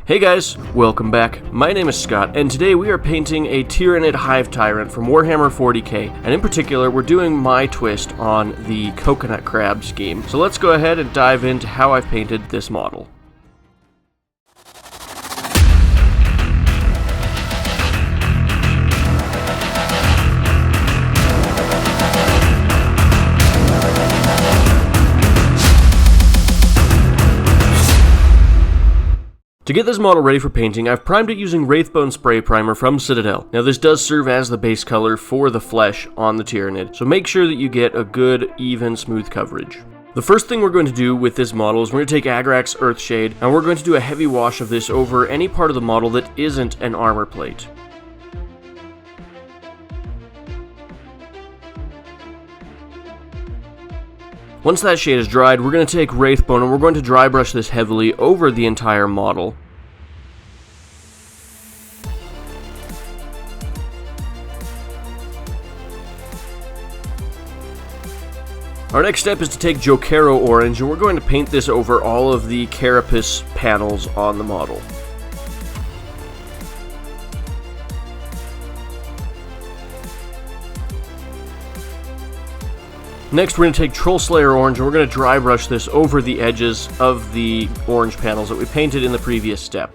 Hey guys, welcome back. My name is Scott, and today we are painting a Tyranid Hive Tyrant from Warhammer 40k, and in particular, we're doing my twist on the coconut crab scheme. So let's go ahead and dive into how I've painted this model. To get this model ready for painting, I've primed it using Wraithbone spray primer from Citadel. Now this does serve as the base color for the flesh on the Tyranid, so make sure that you get a good, even, smooth coverage. The first thing we're going to do with this model is we're going to take Agrax Earthshade, and we're going to do a heavy wash of this over any part of the model that isn't an armor plate. Once that shade is dried, we're going to take Wraithbone and we're going to dry brush this heavily over the entire model. Our next step is to take Jokaero Orange and we're going to paint this over all of the carapace panels on the model. Next, we're going to take Trollslayer Orange and we're going to dry brush this over the edges of the orange panels that we painted in the previous step.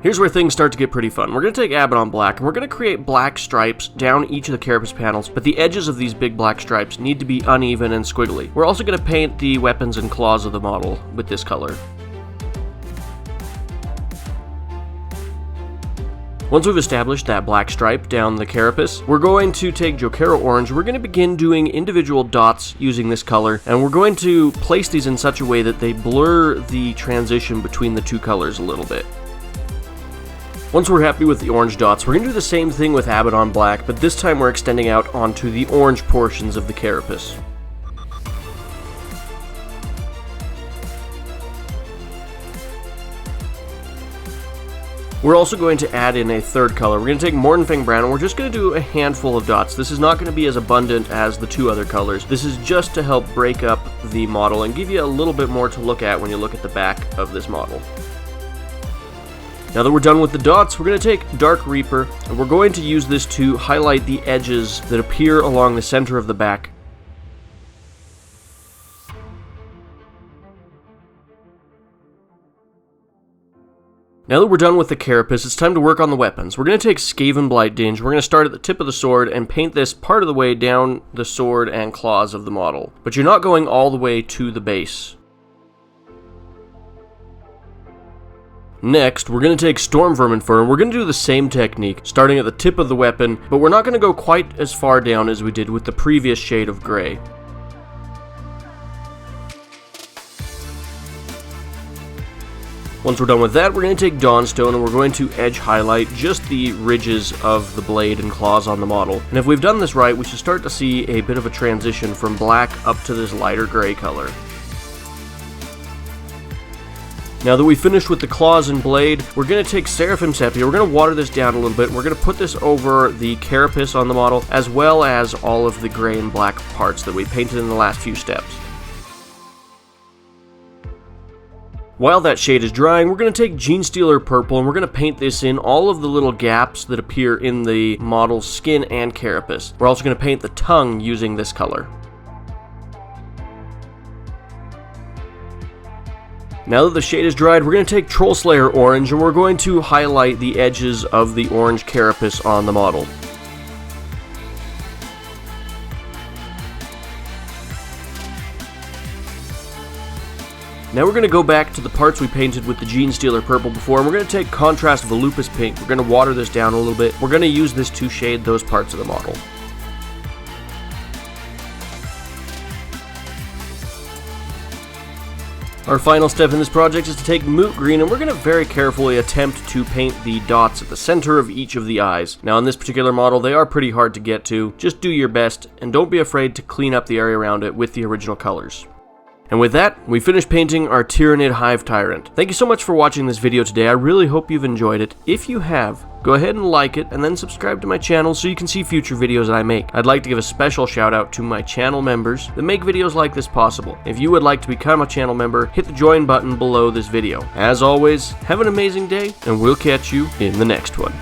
Here's where things start to get pretty fun. We're going to take Abaddon Black and we're going to create black stripes down each of the carapace panels, but the edges of these big black stripes need to be uneven and squiggly. We're also going to paint the weapons and claws of the model with this color. Once we've established that black stripe down the carapace, we're going to take Jokaero Orange, we're going to begin doing individual dots using this color, and we're going to place these in such a way that they blur the transition between the two colors a little bit. Once we're happy with the orange dots, we're going to do the same thing with Abaddon Black, but this time we're extending out onto the orange portions of the carapace. We're also going to add in a third color. We're going to take Mordenfang Brown and we're just going to do a handful of dots. This is not going to be as abundant as the two other colors. This is just to help break up the model and give you a little bit more to look at when you look at the back of this model. Now that we're done with the dots, we're going to take Dark Reaper and we're going to use this to highlight the edges that appear along the center of the back. Now that we're done with the carapace, it's time to work on the weapons. We're going to take Skavenblight Dinge, we're going to start at the tip of the sword and paint this part of the way down the sword and claws of the model. But you're not going all the way to the base. Next, we're going to take Stormvermin Fur and we're going to do the same technique, starting at the tip of the weapon, but we're not going to go quite as far down as we did with the previous shade of gray. Once we're done with that, we're going to take Dawnstone and we're going to edge highlight just the ridges of the blade and claws on the model. And if we've done this right, we should start to see a bit of a transition from black up to this lighter gray color. Now that we've finished with the claws and blade, we're going to take Seraphim Sepia, we're going to water this down a little bit, and we're going to put this over the carapace on the model, as well as all of the gray and black parts that we painted in the last few steps. While that shade is drying, we're going to take Genestealer Purple and we're going to paint this in all of the little gaps that appear in the model's skin and carapace. We're also going to paint the tongue using this color. Now that the shade is dried, we're going to take Trollslayer Orange and we're going to highlight the edges of the orange carapace on the model. Now we're going to go back to the parts we painted with the Genestealer Purple before, and we're going to take Contrast Volupus Pink. We're going to water this down a little bit. We're going to use this to shade those parts of the model. Our final step in this project is to take Moot Green, and we're going to very carefully attempt to paint the dots at the center of each of the eyes. Now in this particular model, they are pretty hard to get to. Just do your best, and don't be afraid to clean up the area around it with the original colors. And with that, we finished painting our Tyranid Hive Tyrant. Thank you so much for watching this video today. I really hope you've enjoyed it. If you have, go ahead and like it, and then subscribe to my channel so you can see future videos that I make. I'd like to give a special shout out to my channel members that make videos like this possible. If you would like to become a channel member, hit the join button below this video. As always, have an amazing day, and we'll catch you in the next one.